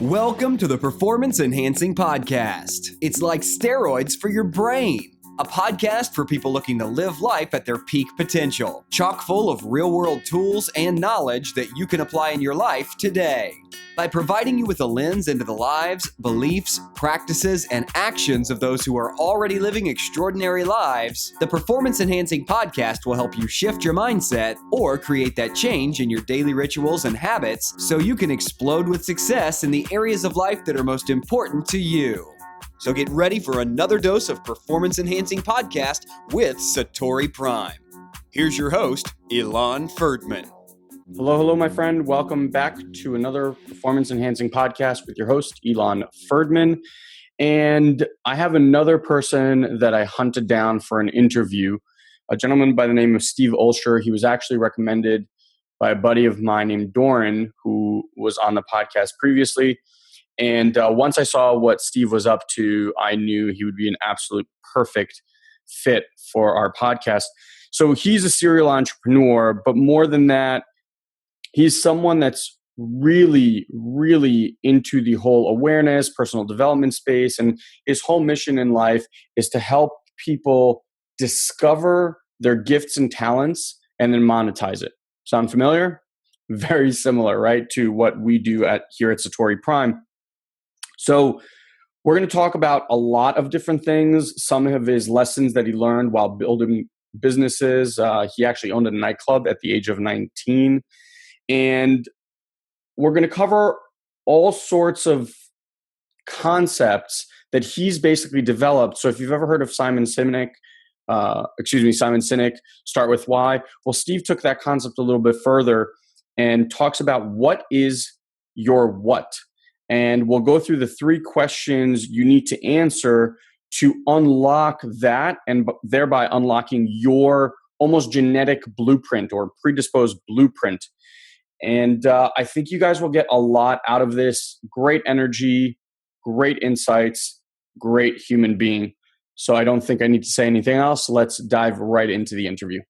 Welcome to the Performance Enhancing Podcast. It's like steroids for your brain. A podcast for people looking to live life at their peak potential, chock full of real-world tools and knowledge that you can apply in your life today. By providing you with a lens into the lives, beliefs, practices, and actions of those who are already living extraordinary lives, the Performance Enhancing Podcast will help you shift your mindset or create that change in your daily rituals and habits so you can explode with success in the areas of life that are most important to you. So get ready for another dose of Performance Enhancing Podcast with SatoriPrime. Here's your host, Ilan Ferdman. Hello, my friend. Welcome back to another Performance Enhancing Podcast with your host, Ilan Ferdman. And I have another person that I hunted down for an interview, a gentleman by the name of Steve Olsher. He was actually recommended by a buddy of mine named Doran, who was on the podcast previously. And once I saw what Steve was up to, I knew he would be an absolute perfect fit for our podcast. So he's a serial entrepreneur, but more than that, he's someone that's really, really into the whole awareness, personal development space. And his whole mission in life is to help people discover their gifts and talents and then monetize it. Sound familiar? Very similar, right, to what we do here at SatoriPrime. So we're going to talk about a lot of different things, some of his lessons that he learned while building businesses. He actually owned a nightclub at the age of 19. And we're going to cover all sorts of concepts that he's basically developed. So if you've ever heard of Simon Sinek, Start With Why. Well, Steve took that concept a little bit further and talks about what is your what. And we'll go through the 3 questions you need to answer to unlock that and thereby unlocking your almost genetic blueprint or predisposed blueprint. And I think you guys will get a lot out of this. Great energy, great insights, great human being. So I don't think I need to say anything else. Let's dive right into the interview.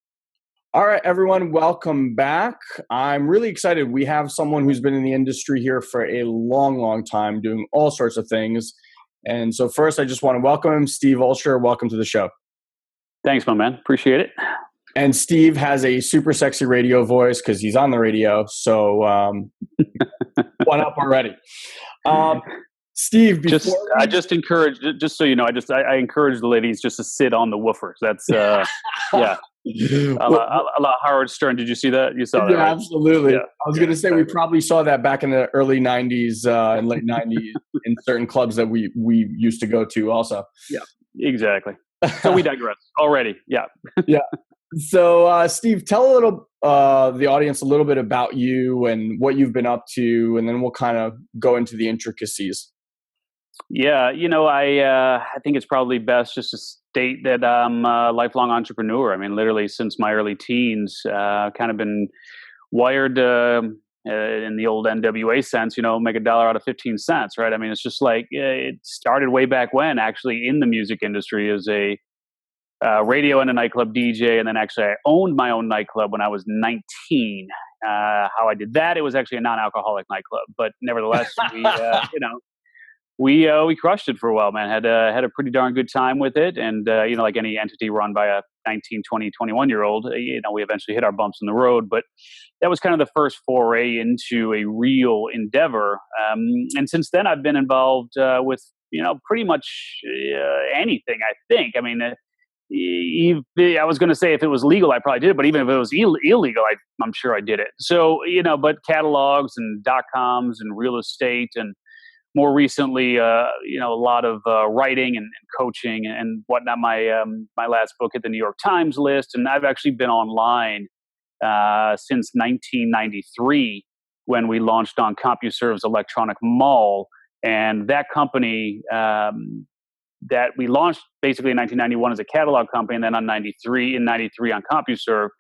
All right, everyone, welcome back. I'm really excited. We have someone who's been in the industry here for a long, long time doing all sorts of things. And so first, I just want to welcome him, Steve Olsher. Welcome to the show. Thanks, my man. Appreciate it. And Steve has a super sexy radio voice because he's on the radio. So one up already. Steve, I just encourage, just so you know, I encourage the ladies just to sit on the woofers. That's yeah. A la Howard Stern. Did you see that? You saw that, right? Absolutely. Yeah. I was going to say we probably saw that back in the early 90s and late 90s in certain clubs that we used to go to also. Yeah, exactly. So we digress already. Yeah. Yeah. So Steve, tell the audience a little bit about you and what you've been up to, and then we'll kind of go into the intricacies. Yeah, I think it's probably best just to state that I'm a lifelong entrepreneur. I mean, literally since my early teens, kind of been wired in the old NWA sense, make a dollar out of 15 cents, right? I mean, it's just like it started way back when, actually, in the music industry as a radio and a nightclub DJ, and then actually I owned my own nightclub when I was 19. How I did that, it was actually a non-alcoholic nightclub, but nevertheless, we crushed it for a while, man. Had a pretty darn good time with it. And, like any entity run by a 19, 20, 21-year-old, we eventually hit our bumps in the road. But that was kind of the first foray into a real endeavor. And since then, I've been involved with, pretty much anything, I think. I mean, I was going to say if it was legal, I probably did it. But even if it was illegal, I'm sure I did it. So, but catalogs and .coms and real estate and more recently, a lot of writing and coaching and whatnot. My last book hit the New York Times list, and I've actually been online since 1993 when we launched on CompuServe's Electronic Mall. And that company that we launched basically in 1991 as a catalog company, and then in 93 on CompuServe,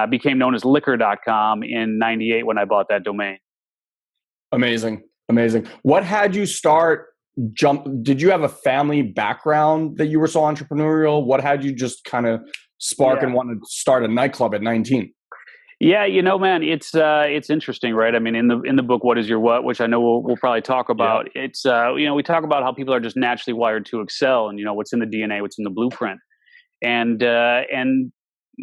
became known as Liquor.com in 98 when I bought that domain. Amazing. What had you did you have a family background that you were so entrepreneurial? What had you just kind of spark and want to start a nightclub at 19? Yeah, man, it's interesting, right? I mean, in the book, "What Is Your What," which I know we'll probably talk Yeah. about. It's we talk about how people are just naturally wired to excel, and what's in the DNA, what's in the blueprint, and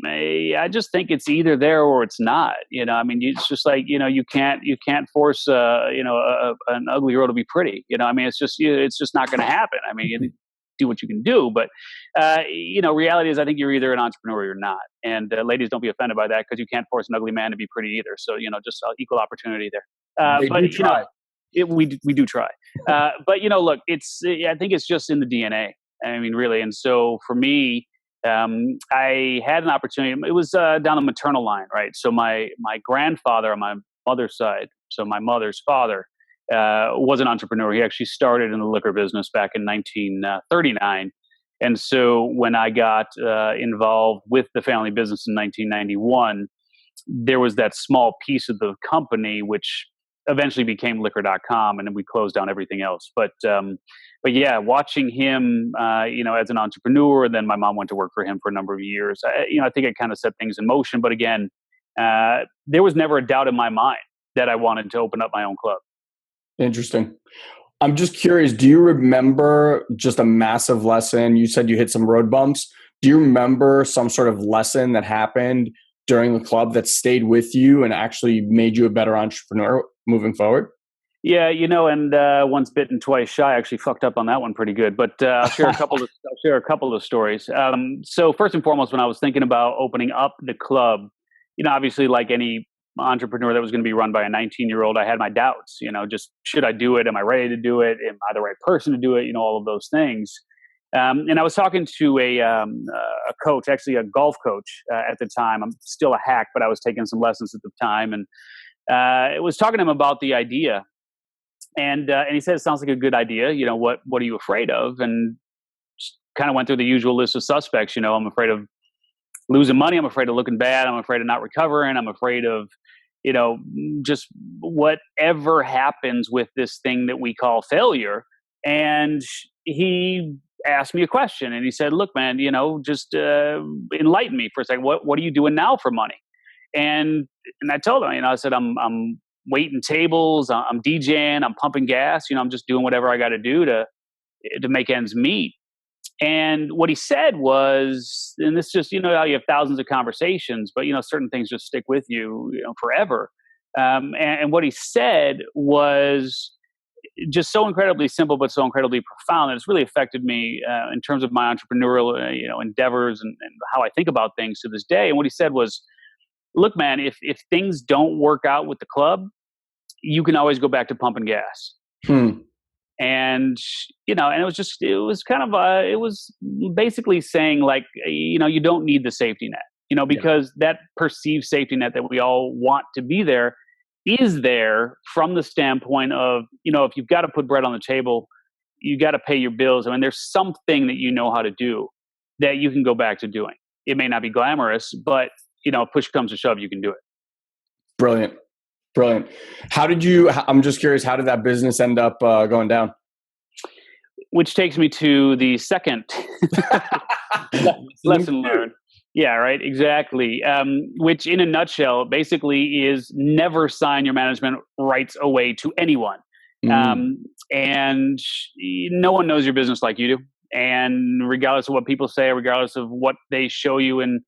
I just think it's either there or it's not. I mean, it's just like you can't force an ugly girl to be pretty. I mean, it's just not going to happen. I mean, you do what you can do, but reality is I think you're either an entrepreneur or you're not. And ladies, don't be offended by that because you can't force an ugly man to be pretty either. So just equal opportunity there. They But do try. we do try. But look, I think it's just in the DNA. I mean, really. And so for me, I had an opportunity. It was down the maternal line, right? So my grandfather on my mother's side, so my mother's father, was an entrepreneur. He actually started in the liquor business back in 1939. And so when I got involved with the family business in 1991, there was that small piece of the company which eventually became liquor.com, and then we closed down everything else. But yeah, watching him, as an entrepreneur, then my mom went to work for him for a number of years. I think it kind of set things in motion. But again, there was never a doubt in my mind that I wanted to open up my own club. Interesting. I'm just curious, do you remember just a massive lesson? You said you hit some road bumps. Do you remember some sort of lesson that happened during the club that stayed with you and actually made you a better entrepreneur moving forward? Yeah, and once bitten, twice shy. I actually fucked up on that one pretty good. But I'll share a couple of stories. So first and foremost, when I was thinking about opening up the club, obviously, like any entrepreneur that was going to be run by a 19-year-old, I had my doubts. Just should I do it? Am I ready to do it? Am I the right person to do it? All of those things. And I was talking to a coach, actually a golf coach at the time. I'm still a hack, but I was taking some lessons at the time, and I was talking to him about the idea. And he said, "It sounds like a good idea. What are you afraid of?" And kind of went through the usual list of suspects. I'm afraid of losing money. I'm afraid of looking bad. I'm afraid of not recovering. I'm afraid of, just whatever happens with this thing that we call failure. And he asked me a question, and he said, "Look, man, just enlighten me for a second. What are you doing now for money?" And I told him, I said, I'm waiting tables, I'm DJing, I'm pumping gas, I'm just doing whatever I got to do to make ends meet. And what he said was, and this just, how you have thousands of conversations, but certain things just stick with you, forever. And what he said was just so incredibly simple, but so incredibly profound that it's really affected me in terms of my entrepreneurial, endeavors and how I think about things to this day. And what he said was, "Look, man, if things don't work out with the club, you can always go back to pumping gas." Hmm. And and it was basically saying, like, you don't need the safety net, because that perceived safety net that we all want to be there is there from the standpoint of, if you've got to put bread on the table, you got to pay your bills. I mean, there's something that you know how to do that you can go back to doing. It may not be glamorous, but if push comes to shove, you can do it. Brilliant. Brilliant. I'm just curious, how did that business end up going down? Which takes me to the second lesson learned. Yeah, right. Exactly. Which in a nutshell, basically is never sign your management rights away to anyone. And no one knows your business like you do. And regardless of what people say, regardless of what they show you in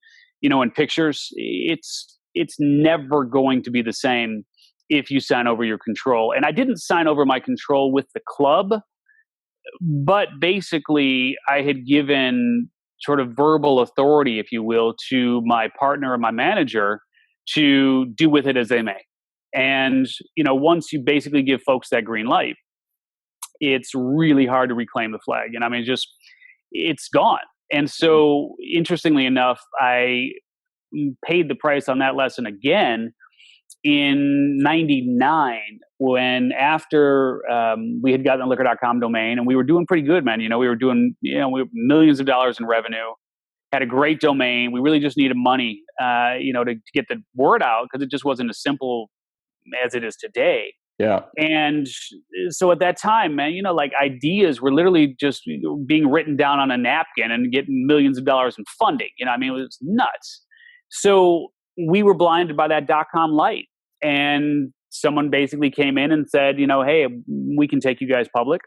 pictures, it's never going to be the same if you sign over your control. And I didn't sign over my control with the club, but basically I had given sort of verbal authority, if you will, to my partner or my manager to do with it as they may. And, once you basically give folks that green light, it's really hard to reclaim the flag. I mean, it's gone. And so interestingly enough, I paid the price on that lesson again in 99, when after we had gotten the liquor.com domain, and we were doing pretty good, man. We were doing, we were millions of dollars in revenue, had a great domain. We really just needed money, to get the word out, because it just wasn't as simple as it is today. Yeah. And so at that time, man, like ideas were literally just being written down on a napkin and getting millions of dollars in funding. I mean, it was nuts. So we were blinded by that dot-com light. And someone basically came in and said, hey, we can take you guys public.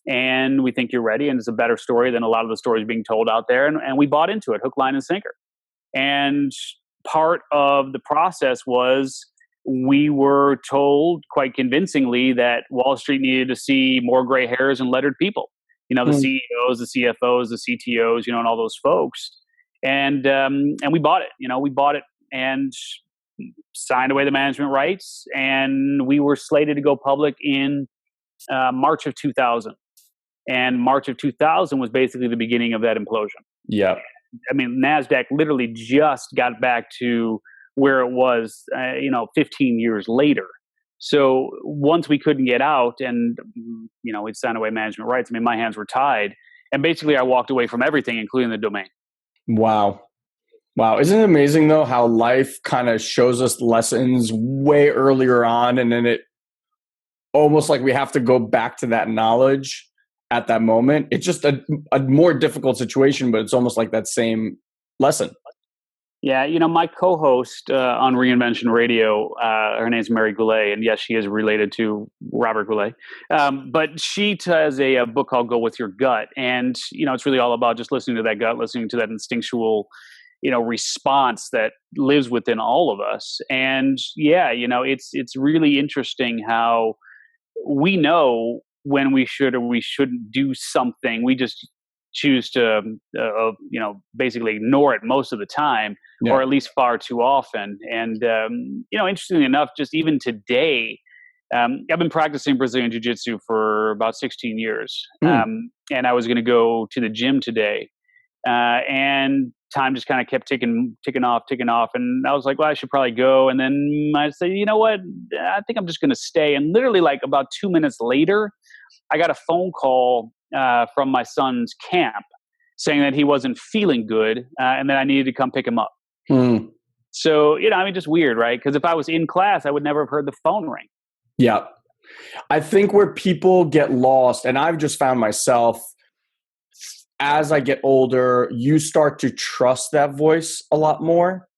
And we think you're ready. And it's a better story than a lot of the stories being told out there. And we bought into it, hook, line, and sinker. And part of the process was we were told quite convincingly that Wall Street needed to see more gray hairs and lettered people. The CEOs, the CFOs, the CTOs, and all those folks. And we bought it. We bought it and signed away the management rights. And we were slated to go public in March of 2000. And March of 2000 was basically the beginning of that implosion. Yeah. I mean, NASDAQ literally just got back to where it was, 15 years later. So once we couldn't get out and, we'd signed away management rights, my hands were tied. And basically I walked away from everything, including the domain. Wow. Isn't it amazing, though, how life kind of shows us lessons way earlier on, and then it almost like we have to go back to that knowledge at that moment. It's just a more difficult situation, but it's almost like that same lesson. Yeah, my co-host on Reinvention Radio, her name's Mary Goulet, and yes, she is related to Robert Goulet. But she has a book called Go With Your Gut, and it's really all about just listening to that gut, listening to that instinctual, response that lives within all of us. And yeah, it's really interesting how we know when we should or we shouldn't do something. We just choose to, basically ignore it most of the time, or at least far too often. And, interestingly enough, just even today, I've been practicing Brazilian Jiu-Jitsu for about 16 years. And I was going to go to the gym today. And time just kind of kept ticking off. And I was like, well, I should probably go. And then I said, you know what? I think I'm just going to stay. And literally like about 2 minutes later, I got a phone call from my son's camp saying that he wasn't feeling good and that I needed to come pick him up. So, just weird, right? Because if I was in class, I would never have heard the phone ring. Yeah. I think where people get lost, and I've just found myself, as I get older, you start to trust that voice a lot more.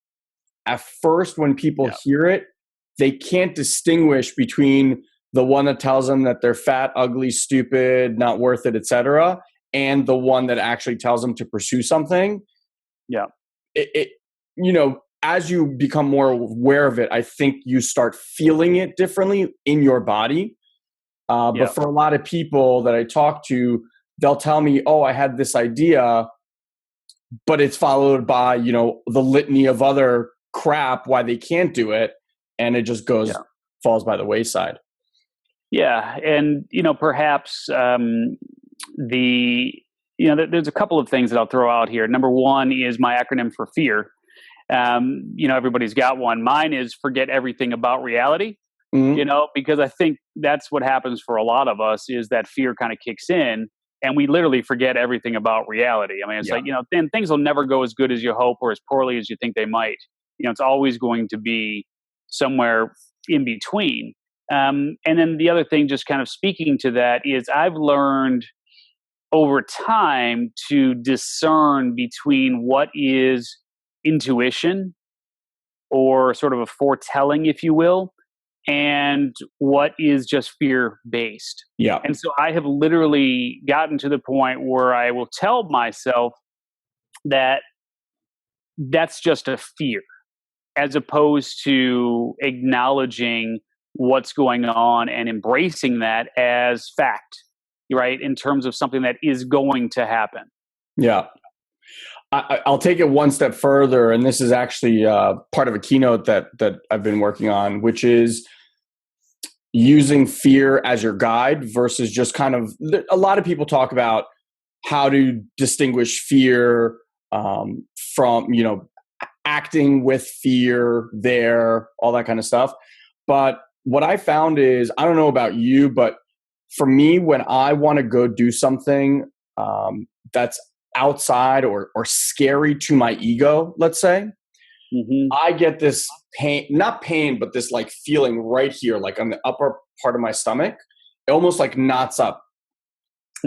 At first, when people hear it, they can't distinguish between the one that tells them that they're fat, ugly, stupid, not worth it, etc., and the one that actually tells them to pursue something. Yeah. As you become more aware of it, I think you start feeling it differently in your body. But for a lot of people that I talk to, they'll tell me, oh, I had this idea, but it's followed by, the litany of other crap why they can't do it. And it just falls by the wayside. Yeah. And, perhaps there's a couple of things that I'll throw out here. Number one is my acronym for fear. Everybody's got one. Mine is forget everything about reality, because I think that's what happens for a lot of us is that fear kind of kicks in and we literally forget everything about reality. It's like, then things will never go as good as you hope or as poorly as you think they might. It's always going to be somewhere in between. And then the other thing, just kind of speaking to that, is I've learned over time to discern between what is intuition or sort of a foretelling, if you will, and what is just fear-based. Yeah. And so I have literally gotten to the point where I will tell myself that that's just a fear, as opposed to acknowledging what's going on and embracing that as fact, right? In terms of something that is going to happen. Yeah. I'll take it one step further, and this is actually part of a keynote that I've been working on, which is using fear as your guide versus just kind of – a lot of people talk about how to distinguish fear from, acting with fear there, all that kind of stuff. But what I found is, I don't know about you, but for me, when I want to go do something that's outside or scary to my ego, let's say, I get this pain, not pain, but this like feeling right here, like on the upper part of my stomach. It almost like knots up.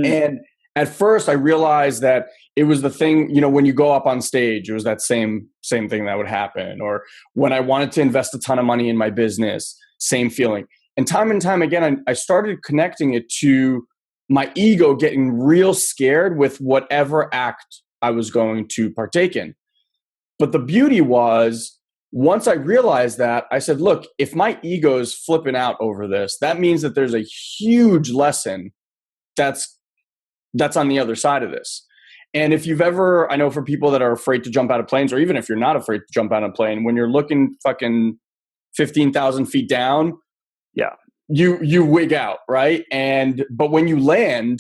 And at first I realized that it was the thing, you know, when you go up on stage, it was that same thing that would happen. Or when I wanted to invest a ton of money in my business, same feeling. And time again, I started connecting it to my ego getting real scared with whatever act I was going to partake in. But the beauty was, once I realized that, I said, look, if my ego is flipping out over this, that means that there's a huge lesson that's on the other side of this. And if you've ever, I know for people that are afraid to jump out of planes, or even if you're not afraid to jump out of a plane, when you're looking fucking 15,000 feet down, yeah, you wig out, right? But when you land,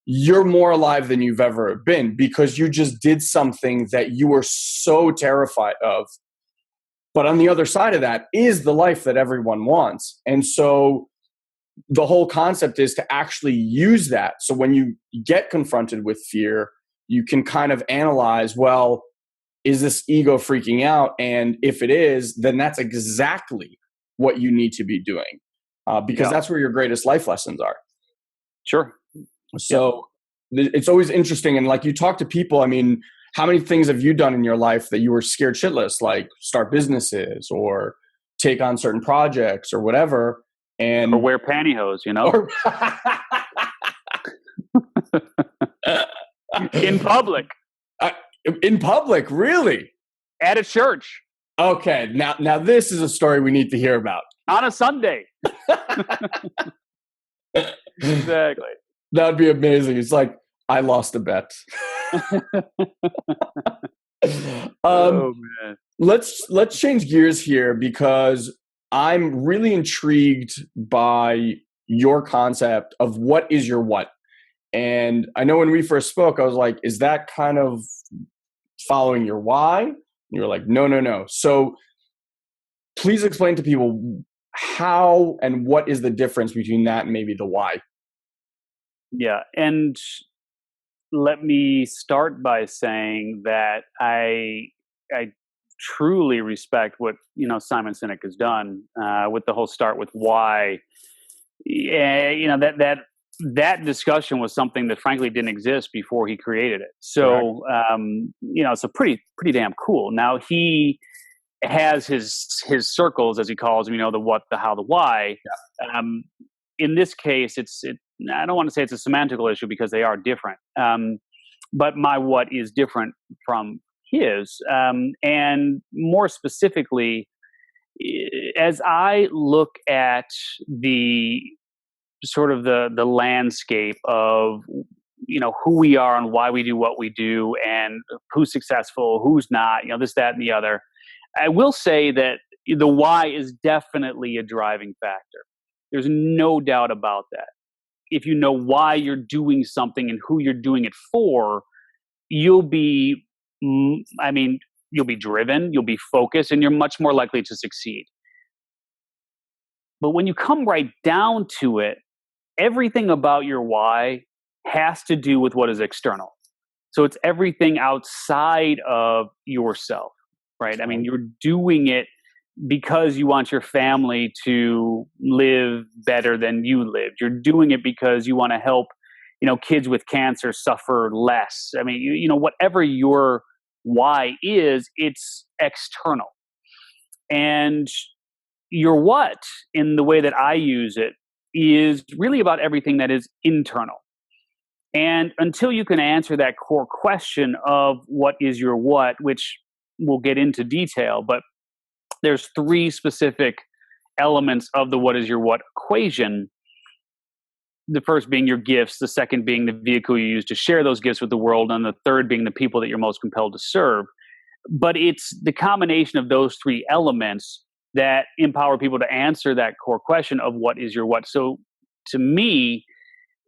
you're more alive than you've ever been, because you just did something that you were so terrified of. But on the other side of that is the life that everyone wants. And so the whole concept is to actually use that. So when you get confronted with fear, you can kind of analyze, well, is this ego freaking out? And if it is, then that's exactly what you need to be doing, because that's where your greatest life lessons are. Sure. So it's always interesting. And like, you talk to people, I mean, how many things have you done in your life that you were scared shitless, like start businesses or take on certain projects or whatever? And or wear pantyhose, you know, in public. In public, really? At a church. Okay, now this is a story we need to hear about. On a Sunday. Exactly. That'd be amazing. It's like, I lost a bet. Oh man. Let's change gears here, because I'm really intrigued by your concept of what is your what. And I know when we first spoke, I was like, is that kind of following your why? And you were like, no. So please explain to people how and what is the difference between that and maybe the why. Yeah. And let me start by saying that I truly respect what, you know, Simon Sinek has done with the whole start with why. You know, that discussion was something that frankly didn't exist before he created it. So, you know, it's a pretty damn cool. Now he has his circles, as he calls them, you know, the what, the how, the why. Yeah. In this case, I don't want to say it's a semantical issue, because they are different. But my what is different from his. And more specifically, as I look at the sort of the landscape of, you know, who we are and why we do what we do and who's successful, who's not, you know, this, that, and the other, I will say that the why is definitely a driving factor. There's no doubt about that. If you know why you're doing something and who you're doing it for, you'll be driven, you'll be focused, and you're much more likely to succeed. But when you come right down to it, everything about your why has to do with what is external. So it's everything outside of yourself, right? I mean, you're doing it because you want your family to live better than you lived. You're doing it because you want to help, you know, kids with cancer suffer less. I mean, you know, whatever your why is, it's external. And your what, in the way that I use it, is really about everything that is internal. And until you can answer that core question of what is your what, which we'll get into detail, but there's three specific elements of the what is your what equation. The first being your gifts, the second being the vehicle you use to share those gifts with the world, and the third being the people that you're most compelled to serve. But it's the combination of those three elements that empower people to answer that core question of what is your what. So to me,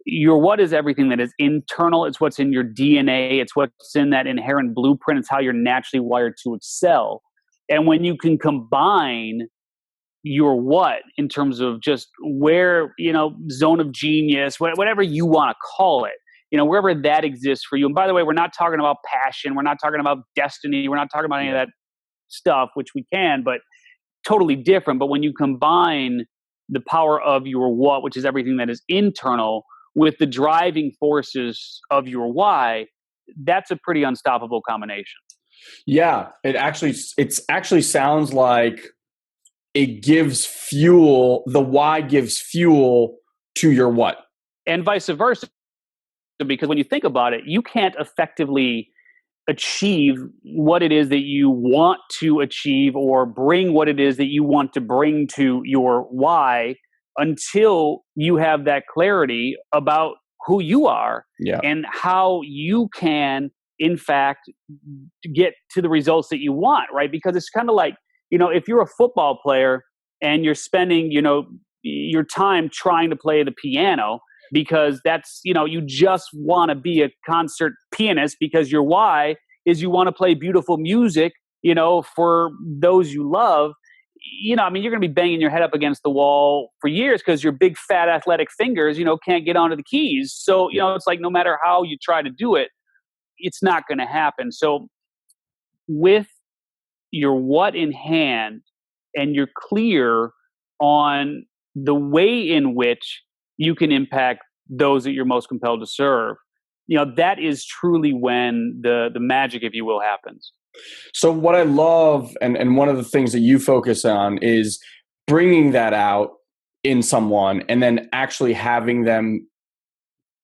your what is everything that is internal. It's what's in your DNA. It's what's in that inherent blueprint. It's how you're naturally wired to excel. And when you can combine your what in terms of just where, you know, zone of genius, whatever you want to call it, you know, wherever that exists for you. And by the way, we're not talking about passion. We're not talking about destiny. We're not talking about any of that stuff, which we can, but totally different. But when you combine the power of your what, which is everything that is internal, with the driving forces of your why, that's a pretty unstoppable combination. Yeah, it's actually sounds like it gives fuel. The why gives fuel to your what, And vice versa, because when you think about it, you can't effectively achieve what it is that you want to achieve or bring what it is that you want to bring to your why until you have that clarity about who you are Yeah. and how you can in fact get to the results that you want, right? Because it's kind of like, if you're a football player and you're spending, your time trying to play the piano because that's, you just want to be a concert pianist because your why is you want to play beautiful music, for those you love. You're going to be banging your head up against the wall for years because your big fat athletic fingers, can't get onto the keys. So, it's like no matter how you try to do it, it's not going to happen. So with your what in hand and you're clear on the way in which you can impact those that you're most compelled to serve, that is truly when the magic, if you will, happens. So what I love, and one of the things that you focus on is bringing that out in someone and then actually having them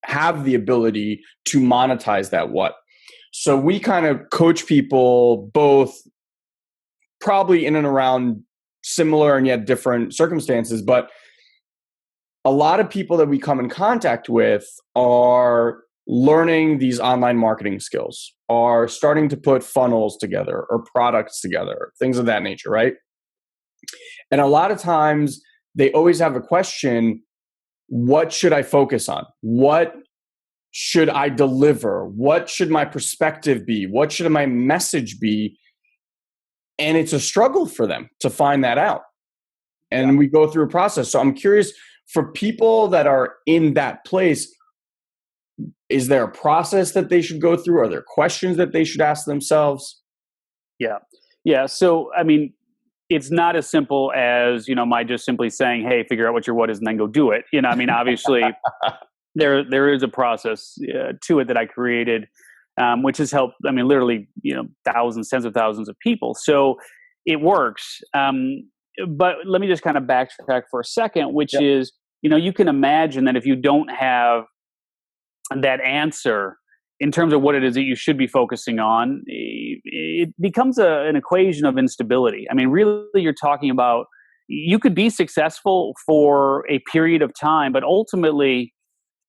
have the ability to monetize that what. So we kind of coach people both probably in and around similar and yet different circumstances, but a lot of people that we come in contact with are learning these online marketing skills, are starting to put funnels together or products together, things of that nature, right? And a lot of times they always have a question, what should I focus on? What should I deliver? What should my perspective be? What should my message be? And it's a struggle for them to find that out. And we go through a process. So I'm curious, for people that are in that place, is there a process that they should go through? Are there questions that they should ask themselves? Yeah. Yeah. So, it's not as simple as, my just simply saying, hey, figure out what your what is and then go do it. Obviously there is a process to it that I created, which has helped, literally, thousands, tens of thousands of people. So it works. But let me just kind of backtrack for a second, which is, you can imagine that if you don't have that answer in terms of what it is that you should be focusing on, it becomes an equation of instability. Really, you're talking about, you could be successful for a period of time, but ultimately,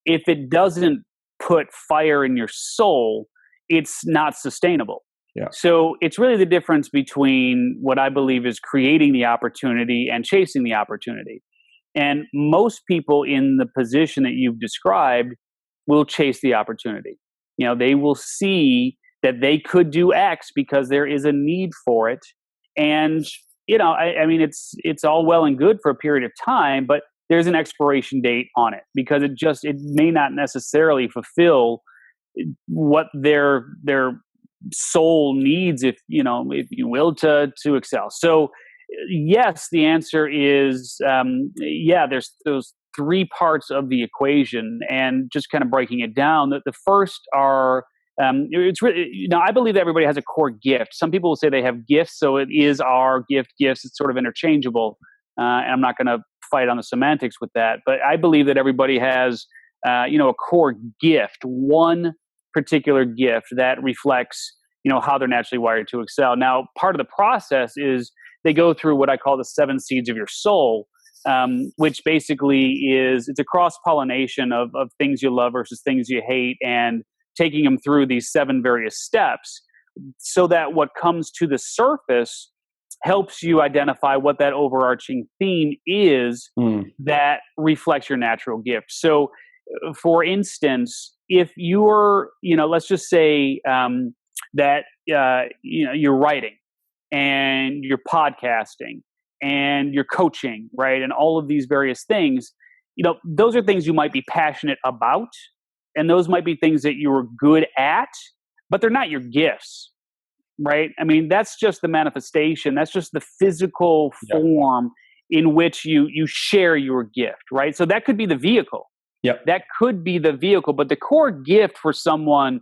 if it doesn't put fire in your soul, it's not sustainable. Yeah. So it's really the difference between what I believe is creating the opportunity and chasing the opportunity. And most people in the position that you've described will chase the opportunity. They will see that they could do X because there is a need for it. And, it's all well and good for a period of time, but there's an expiration date on it because it may not necessarily fulfill what their soul needs, if you will, to excel. So yes, the answer is there's those three parts of the equation, and just kind of breaking it down, that the first are it's really, I believe that everybody has a core gift. Some people will say they have gifts, so it is our gifts. It's sort of interchangeable, and I'm not going to fight on the semantics with that. But I believe that everybody has a core gift, one particular gift that reflects how they're naturally wired to excel. Now, part of the process is they go through what I call the 7 seeds of your soul, which basically it's a cross-pollination of things you love versus things you hate, and taking them through these 7 various steps so that what comes to the surface helps you identify what that overarching theme is that reflects your natural gift. So, for instance, if you're, let's just say that, you're writing and you're podcasting and you're coaching, right? And all of these various things, those are things you might be passionate about. And those might be things that you were good at, but they're not your gifts, right? That's just the manifestation. That's just the physical form in which you share your gift, right? So that could be the vehicle. Yep. That could be the vehicle. But the core gift for someone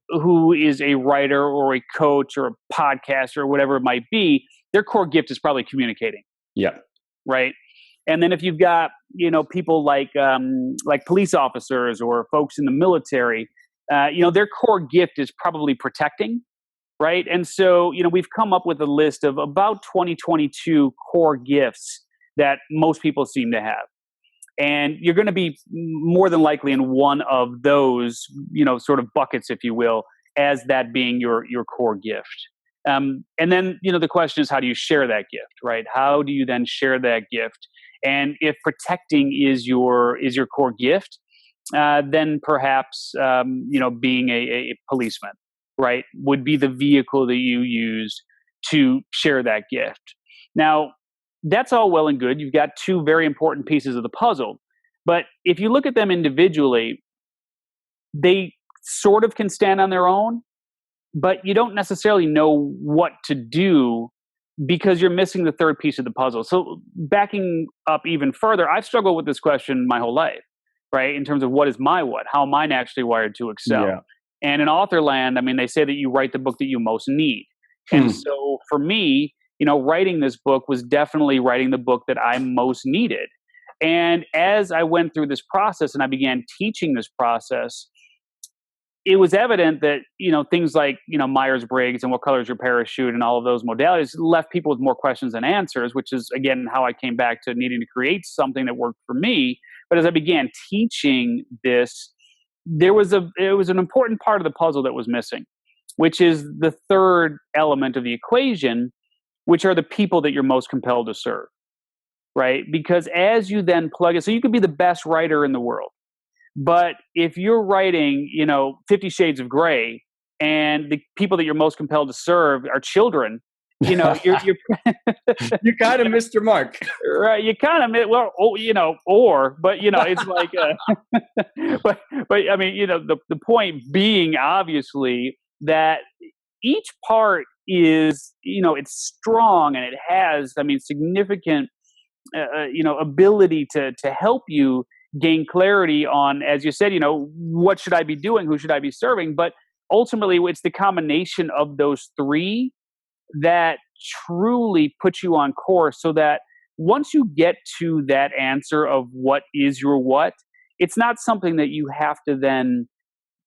who is a writer or a coach or a podcaster or whatever it might be, their core gift is probably communicating. Yeah. Right. And then if you've got, people like police officers or folks in the military, their core gift is probably protecting. Right. And so, we've come up with a list of about 2022 core gifts that most people seem to have. And you're going to be more than likely in one of those, sort of buckets, if you will, as that being your core gift. And then, the question is, how do you share that gift, right? How do you then share that gift? And if protecting is your core gift, then perhaps, being a policeman, right, would be the vehicle that you use to share that gift. Now, that's all well and good. You've got two very important pieces of the puzzle. But if you look at them individually, they sort of can stand on their own, but you don't necessarily know what to do because you're missing the third piece of the puzzle. So backing up even further, I've struggled with this question my whole life, right? In terms of what is my what? How am I naturally wired to excel? Yeah. And in author land, they say that you write the book that you most need. And so for me, writing this book was definitely writing the book that I most needed. And as I went through this process and I began teaching this process, it was evident that, things like, Myers-Briggs and what color is your parachute and all of those modalities left people with more questions than answers, which is, again, how I came back to needing to create something that worked for me. But as I began teaching this, it was an important part of the puzzle that was missing, which is the third element of the equation, which are the people that you're most compelled to serve, right? Because as you then plug it, so you could be the best writer in the world, but if you're writing, 50 Shades of Grey, and the people that you're most compelled to serve are children, you're you kind of missed your mark, right? You kind of, it's like, but the point being, obviously, that each part is, it's strong and it has, significant, ability to help you gain clarity on, as you said, what should I be doing? Who should I be serving? But ultimately, it's the combination of those three that truly puts you on course, so that once you get to that answer of what is your what, it's not something that you have to then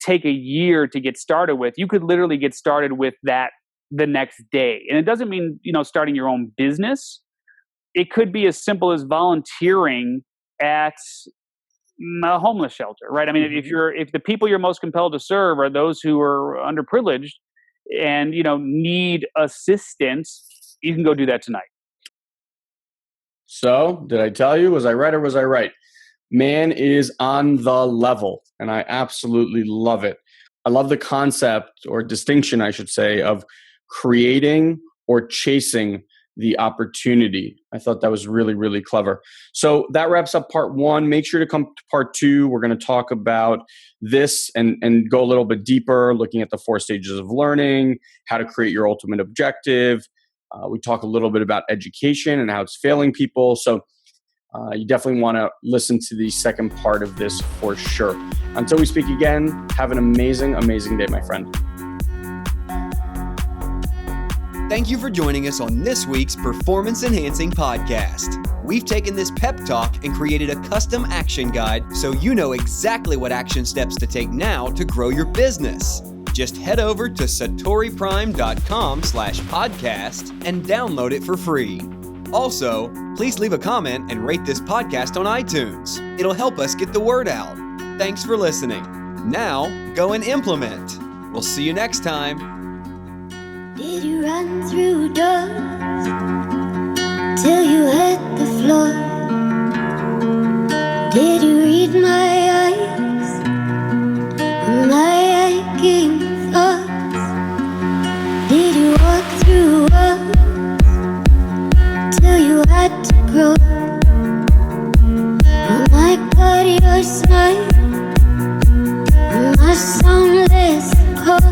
take a year to get started with. You could literally get started with that the next day. And it doesn't mean, starting your own business. It could be as simple as volunteering at a homeless shelter, right? If the people you're most compelled to serve are those who are underprivileged and, need assistance, you can go do that tonight. So, did I tell you? Was I right or was I right? Man is on the level, and I absolutely love it. I love the concept, or distinction, I should say, of creating or chasing the opportunity. I thought that was really, really clever. So that wraps up part one. Make sure to come to part two. We're going to talk about this and go a little bit deeper, looking at the 4 stages of learning, how to create your ultimate objective. We talk a little bit about education and how it's failing people. So you definitely want to listen to the second part of this for sure. Until we speak again, have an amazing, amazing day, my friend. Thank you for joining us on this week's Performance Enhancing Podcast. We've taken this pep talk and created a custom action guide so you know exactly what action steps to take now to grow your business. Just head over to SatoriPrime.com/podcast and download it for free. Also, please leave a comment and rate this podcast on iTunes. It'll help us get the word out. Thanks for listening. Now, go and implement. We'll see you next time. Did you run through doors till you hit the floor? Did you read my eyes and my aching thoughts? Did you walk through walls till you had to grow? Oh my God, your smile and my soundless calls.